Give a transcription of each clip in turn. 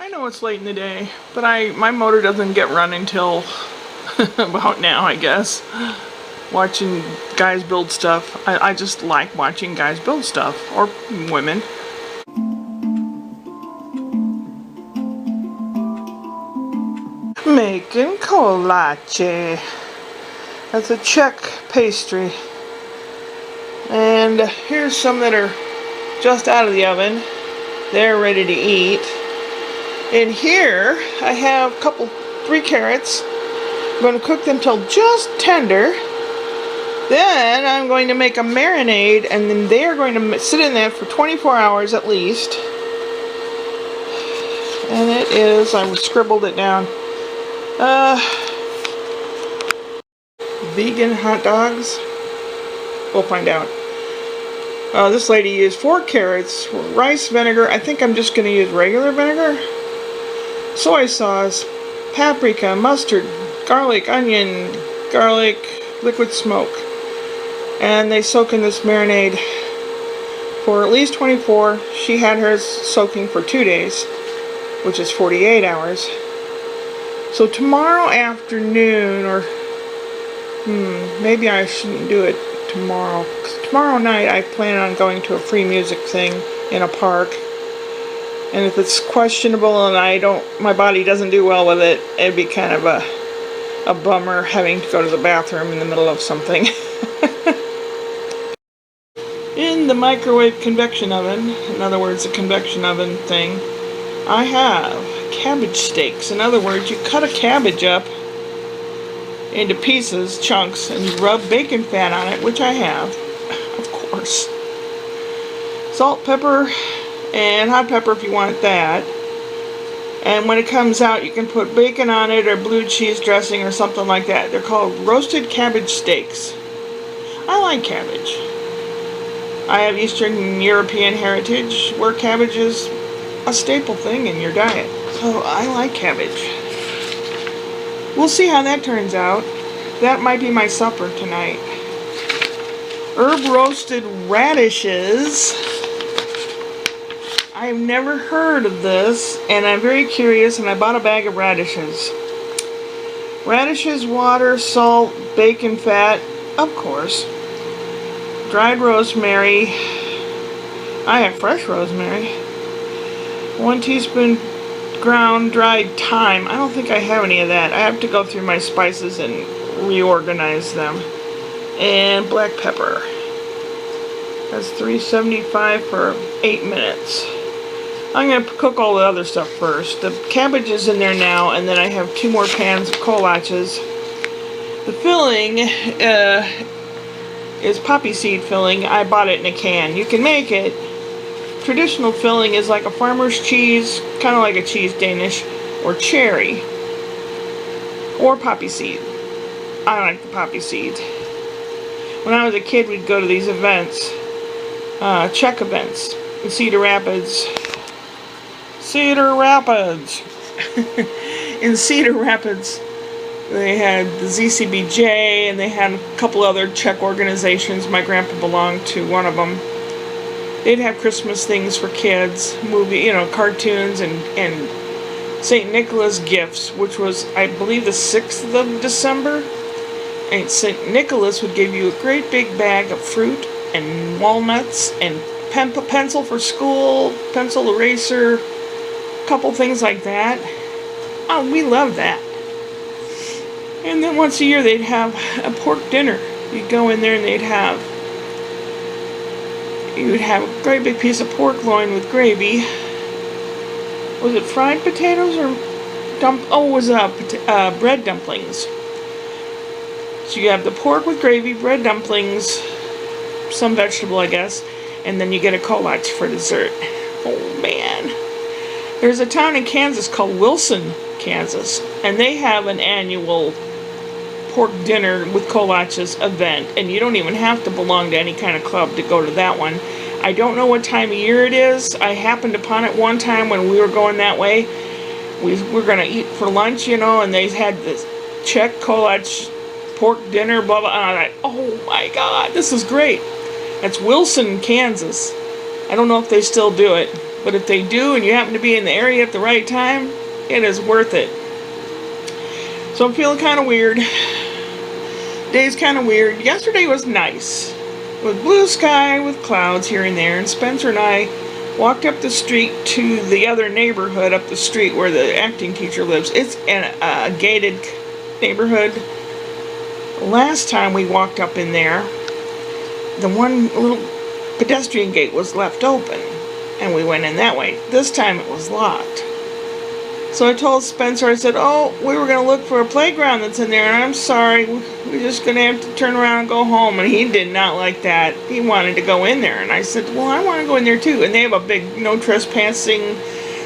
I know it's late in the day, but my motor doesn't get run until about now, I guess. Watching guys build stuff. I just like watching guys build stuff, or women. Making kolache. That's a Czech pastry. And here's some that are just out of the oven. They're ready to eat. And here I have 3 carrots. I'm going to cook them till just tender. Then I'm going to make a marinade, and then they are going to sit in that for 24 hours at least. And it is, I scribbled it down, vegan hot dogs. We'll find out. This lady used 4 carrots, rice vinegar. I think I'm just going to use regular vinegar. Soy sauce, paprika, mustard, garlic, onion, garlic, liquid smoke. And they soak in this marinade for at least 24. She had hers soaking for 2 days, which is 48 hours. So tomorrow afternoon, or maybe I shouldn't do it tomorrow, because tomorrow night I plan on going to a free music thing in a park. And if it's questionable and my body doesn't do well with it, it'd be kind of a bummer having to go to the bathroom in the middle of something. In the microwave convection oven, in other words, a convection oven thing, I have cabbage steaks. In other words, you cut a cabbage up into pieces, chunks, and you rub bacon fat on it, which I have, of course. Salt, pepper, and hot pepper if you want that. And when it comes out, you can put bacon on it or blue cheese dressing or something like that. They're called roasted cabbage steaks. I like cabbage. I have Eastern European heritage where cabbage is a staple thing in your diet. So I like cabbage. We'll see how that turns out. That might be my supper tonight. Herb roasted radishes. I've never heard of this, and I'm very curious, and I bought a bag of radishes. Radishes, water, salt, bacon fat, of course. Dried rosemary. I have fresh rosemary. 1 teaspoon ground dried thyme. I don't think I have any of that. I have to go through my spices and reorganize them. And black pepper. That's $3.75 for 8 minutes. I'm going to cook all the other stuff first. The cabbage is in there now, and then I have 2 more pans of kolaches. The filling is poppy seed filling. I bought it in a can. You can make it. Traditional filling is like a farmer's cheese, kind of like a cheese Danish, or cherry, or poppy seed. I like the poppy seed. When I was a kid, we'd go to these events, Czech events, in Cedar Rapids. Cedar Rapids! In Cedar Rapids, they had the ZCBJ, and they had a couple other Czech organizations. My grandpa belonged to one of them. They'd have Christmas things for kids, cartoons, and St. Nicholas gifts, which was, I believe, the 6th of December. And St. Nicholas would give you a great big bag of fruit and walnuts and pencil for school, pencil eraser, a couple things like that. Oh, we love that. And then once a year they'd have a pork dinner. You'd go in there and you would have a great big piece of pork loin with gravy. Was it fried potatoes or it was bread dumplings. So you have the pork with gravy, bread dumplings, some vegetable, I guess, and then you get a kolache for dessert. Oh man. There's a town in Kansas called Wilson, Kansas, and they have an annual pork dinner with kolaches event, and you don't even have to belong to any kind of club to go to that one. I don't know what time of year it is. I happened upon it one time when we were going that way. We were going to eat for lunch, and they had this Czech kolache pork dinner, blah, blah, and I was like, oh my God, this is great. That's Wilson, Kansas. I don't know if they still do it. But if they do and you happen to be in the area at the right time, it is worth it. So I'm feeling kind of weird. Day's kind of weird. Yesterday was nice, with blue sky with clouds here and there, and Spencer and I walked up the street to the other neighborhood up the street where the acting teacher lives. It's a gated neighborhood. Last time we walked up in there, the one little pedestrian gate was left open, and we went in that way. This time it was locked. So I told Spencer, I said, oh, we were going to look for a playground that's in there, and I'm sorry, we're just going to have to turn around and go home. And he did not like that. He wanted to go in there. And I said, well, I want to go in there too. And they have a big no trespassing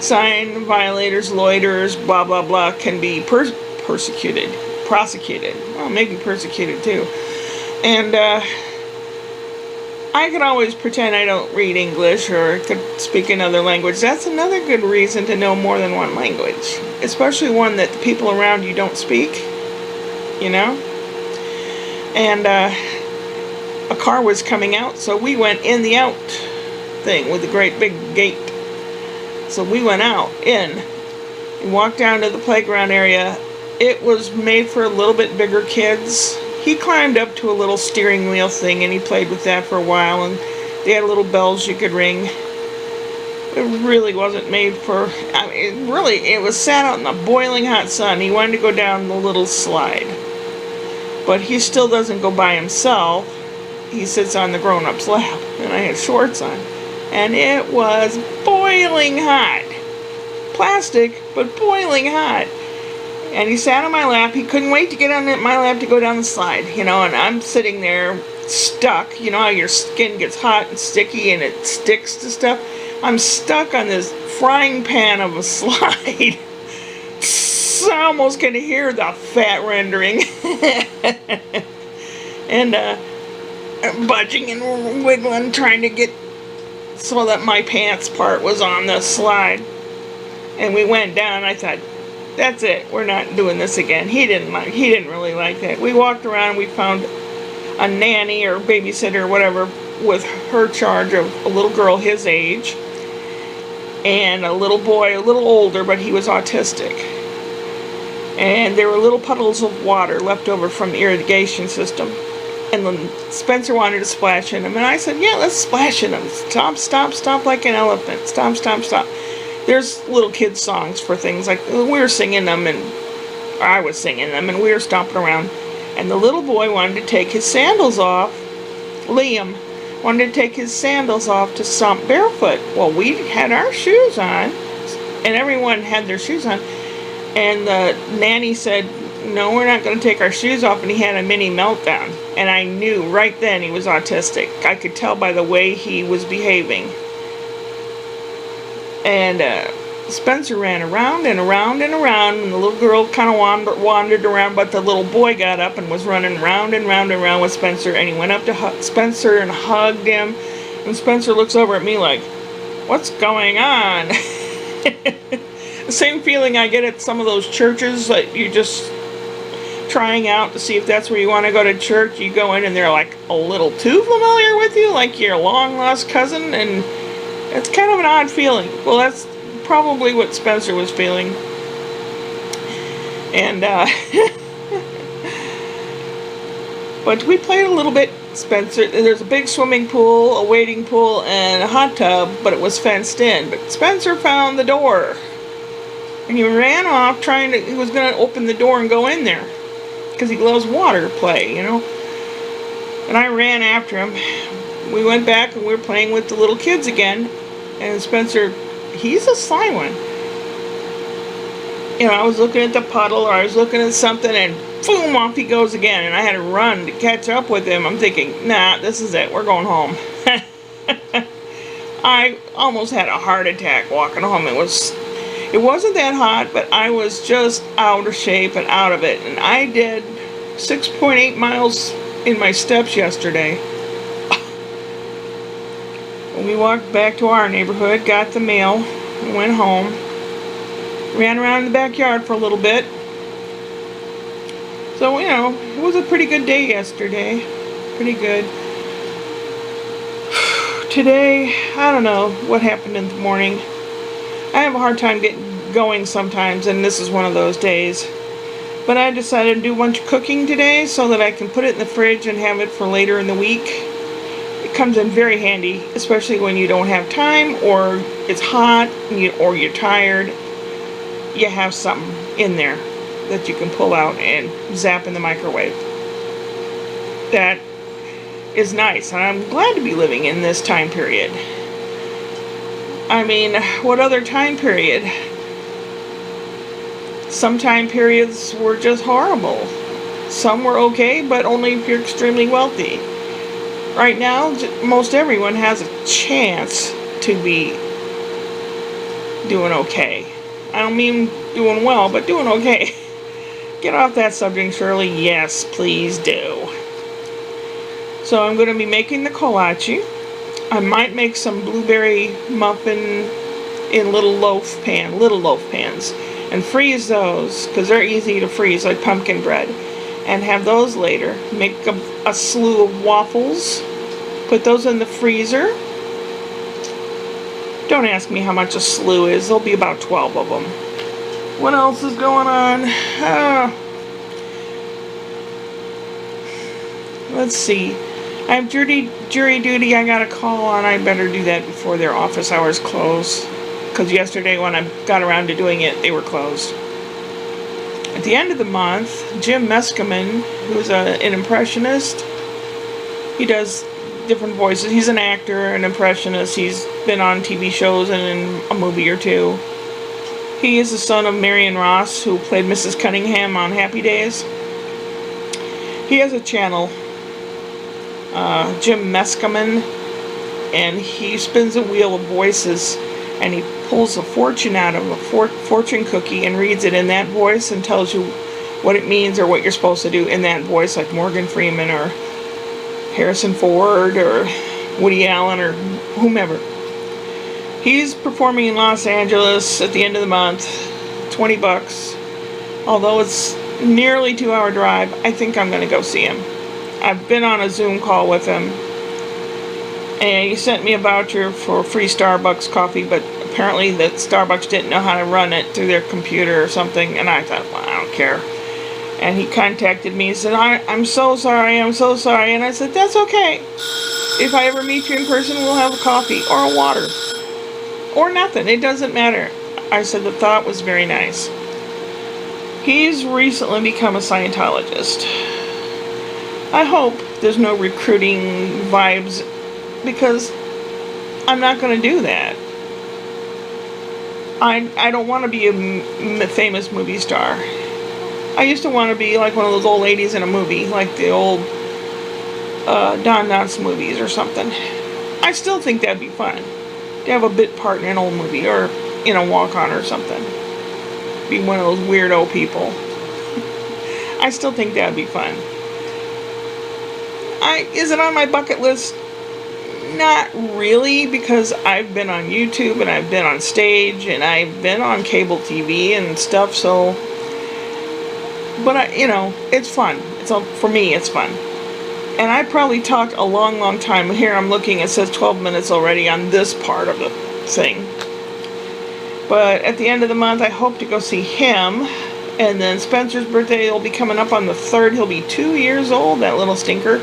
sign, violators, loiterers, blah, blah, blah, can be prosecuted. Well, maybe persecuted too. And I could always pretend I don't read English or could speak another language. That's another good reason to know more than one language, especially one that the people around you don't speak, you know? And a car was coming out, so we went in the out thing with the great big gate. So we went out, in, and walked down to the playground area. It was made for a little bit bigger kids. He climbed up to a little steering wheel thing and he played with that for a while, and they had little bells you could ring. It really wasn't made for, I mean, it was sat out in the boiling hot sun. He wanted to go down the little slide. But he still doesn't go by himself. He sits on the grown-up's lap, and I had shorts on. And it was boiling hot. Plastic, but boiling hot. And he sat on my lap. He couldn't wait to get on my lap to go down the slide, you know, and I'm sitting there stuck. You know how your skin gets hot and sticky and it sticks to stuff? I'm stuck on this frying pan of a slide. So I almost can hear the fat rendering. And budging and wiggling, trying to get so that my pants part was on the slide. And we went down. I thought, that's it. We're not doing this again. He didn't really like that. We walked around and we found a nanny or babysitter or whatever with her charge of a little girl his age and a little boy, a little older, but he was autistic. And there were little puddles of water left over from the irrigation system. And then Spencer wanted to splash in them. And I said, yeah, let's splash in them. Stop, stop, stop like an elephant. Stop, stop, stop. There's little kids' songs for things like, we were singing them, and I was singing them, and we were stomping around. And the little boy wanted to take his sandals off. Liam wanted to take his sandals off to stomp barefoot. Well, we had our shoes on, and everyone had their shoes on. And the nanny said, no, we're not going to take our shoes off, and he had a mini meltdown. And I knew right then he was autistic. I could tell by the way he was behaving. And Spencer ran around and around and around, and the little girl kind of wandered around, but the little boy got up and was running round and round and round with Spencer, and he went up to Spencer and hugged him, and Spencer looks over at me like, what's going on? The same feeling I get at some of those churches that you just trying out to see if that's where you want to go to church. You go in and they're like a little too familiar with you, like your long lost cousin, and it's kind of an odd feeling. Well, that's probably what Spencer was feeling. And but we played a little bit. Spencer, there's a big swimming pool, a wading pool, and a hot tub, but it was fenced in. But Spencer found the door, and he ran off he was going to open the door and go in there, because he loves water play, you know. And I ran after him. We went back and we were playing with the little kids again, and Spencer, he's a sly one. You know, I was looking at the puddle, or I was looking at something, and boom, off he goes again, and I had to run to catch up with him. I'm thinking, nah, this is it, we're going home. I almost had a heart attack walking home. It wasn't that hot, but I was just out of shape and out of it, and I did 6.8 miles in my steps yesterday. We walked back to our neighborhood, got the mail, and went home. Ran around in the backyard for a little bit. So, you know, it was a pretty good day yesterday. Pretty good. Today, I don't know what happened in the morning. I have a hard time getting going sometimes, and this is one of those days. But I decided to do a bunch of cooking today so that I can put it in the fridge and have it for later in the week. It comes in very handy, especially when you don't have time, or it's hot, or you're tired. You have something in there that you can pull out and zap in the microwave. That is nice, and I'm glad to be living in this time period. I mean, what other time period? Some time periods were just horrible. Some were okay, but only if you're extremely wealthy. Right now, most everyone has a chance to be doing okay. I don't mean doing well, but doing okay. Get off that subject, Shirley. Yes, please do. So I'm going to be making the kolache. I might make some blueberry muffin in little loaf pans, and freeze those because they're easy to freeze, like pumpkin bread, and have those later. Make a slew of waffles, put those in the freezer. Don't ask me how much a slew is. There'll be about 12 of them. What else is going on? Let's see. I have jury duty I gotta call on. I better do that before their office hours close, because yesterday when I got around to doing it, they were closed. At the end of the month, Jim Meskimen, who's an impressionist, he does different voices. He's an actor, an impressionist. He's been on TV shows and in a movie or two. He is the son of Marion Ross, who played Mrs. Cunningham on Happy Days. He has a channel, Jim Meskimen, and he spins a wheel of voices, and he pulls a fortune out of a fortune cookie and reads it in that voice and tells you what it means or what you're supposed to do in that voice, like Morgan Freeman or Harrison Ford or Woody Allen or whomever. He's performing in Los Angeles at the end of the month, $20. Although it's nearly 2-hour drive, I think I'm going to go see him. I've been on a Zoom call with him, and he sent me a voucher for free Starbucks coffee, but apparently that Starbucks didn't know how to run it through their computer or something, and I thought, well, I don't care. And he contacted me and said, I'm so sorry, and I said, that's okay. If I ever meet you in person, we'll have a coffee, or a water, or nothing, it doesn't matter. I said the thought was very nice. He's recently become a Scientologist. I hope there's no recruiting vibes, because I'm not going to do that. I don't want to be a famous movie star. I used to want to be like one of those old ladies in a movie, like the old Don Knotts movies or something. I still think that'd be fun, to have a bit part in an old movie, or in a walk-on or something. Be one of those weirdo people. I still think that'd be fun. Is it on my bucket list? Not really, because I've been on YouTube, and I've been on stage, and I've been on cable TV and stuff, so... But, it's fun. For me, it's fun. And I probably talk a long, long time. Here I'm looking, it says 12 minutes already on this part of the thing. But at the end of the month, I hope to go see him. And then Spencer's birthday will be coming up on the 3rd. He'll be 2 years old, that little stinker.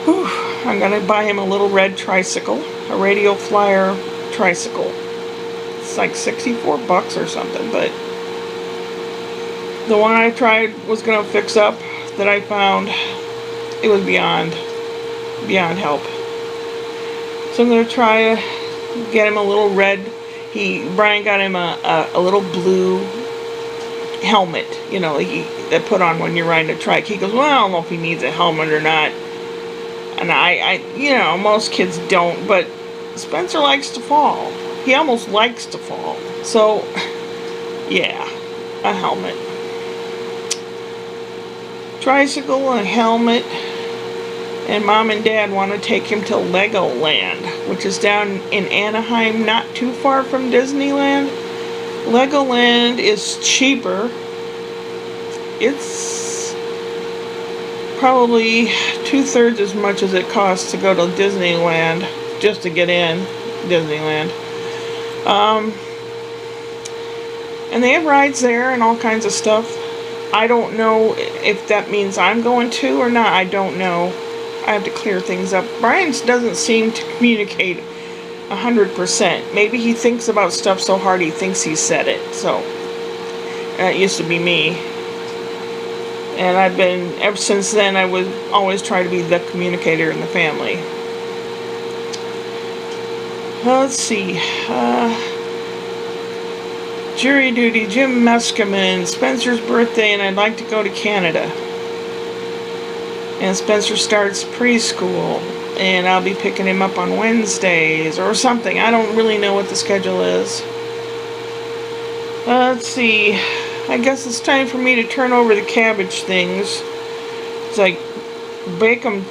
Whew. I'm going to buy him a little red tricycle. A Radio Flyer tricycle. It's like $64 or something, but... The one I tried was going to fix up that I found, it was beyond help. So I'm going to try to get him a little red. Brian got him a little blue helmet, that put on when you're riding a trike. He goes, well, I don't know if he needs a helmet or not. And I most kids don't, but Spencer likes to fall. He almost likes to fall. So, yeah, a helmet. Tricycle, a helmet, and Mom and Dad want to take him to Legoland, which is down in Anaheim, not too far from Disneyland. Legoland is cheaper. It's probably 2/3 as much as it costs to go to Disneyland just to get in Disneyland. And they have rides there and all kinds of stuff. I don't know if that means I'm going to or not. I don't know. I have to clear things up. Brian doesn't seem to communicate 100%. Maybe he thinks about stuff so hard he thinks he said it. So, it used to be me. And I've been, ever since then, I would always try to be the communicator in the family. Let's see. Jury duty, Jim Meskimen, Spencer's birthday, and I'd like to go to Canada. And Spencer starts preschool, and I'll be picking him up on Wednesdays or something. I don't really know what the schedule is. Let's see. I guess it's time for me to turn over the cabbage things. It's like bake them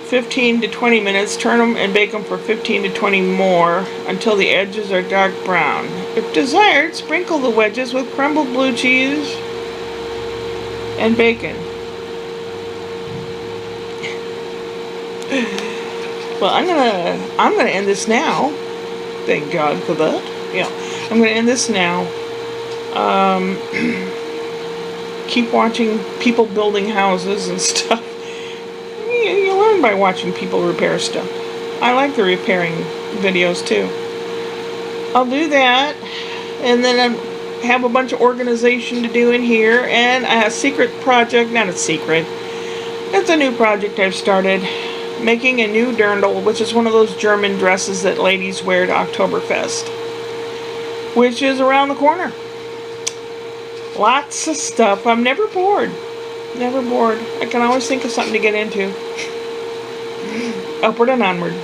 15 to 20 minutes, turn them and bake them for 15 to 20 more until the edges are dark brown. If desired, sprinkle the wedges with crumbled blue cheese and bacon. Well, I'm gonna end this now. Thank God for that. Yeah, I'm gonna end this now. Keep watching people building houses and stuff. You learn by watching people repair stuff. I like the repairing videos too. I'll do that, and then I have a bunch of organization to do in here, and a secret project. Not a secret. It's a new project I've started. Making a new dirndl, which is one of those German dresses that ladies wear to Oktoberfest, which is around the corner. Lots of stuff. I'm never bored. Never bored. I can always think of something to get into. Upward and onward.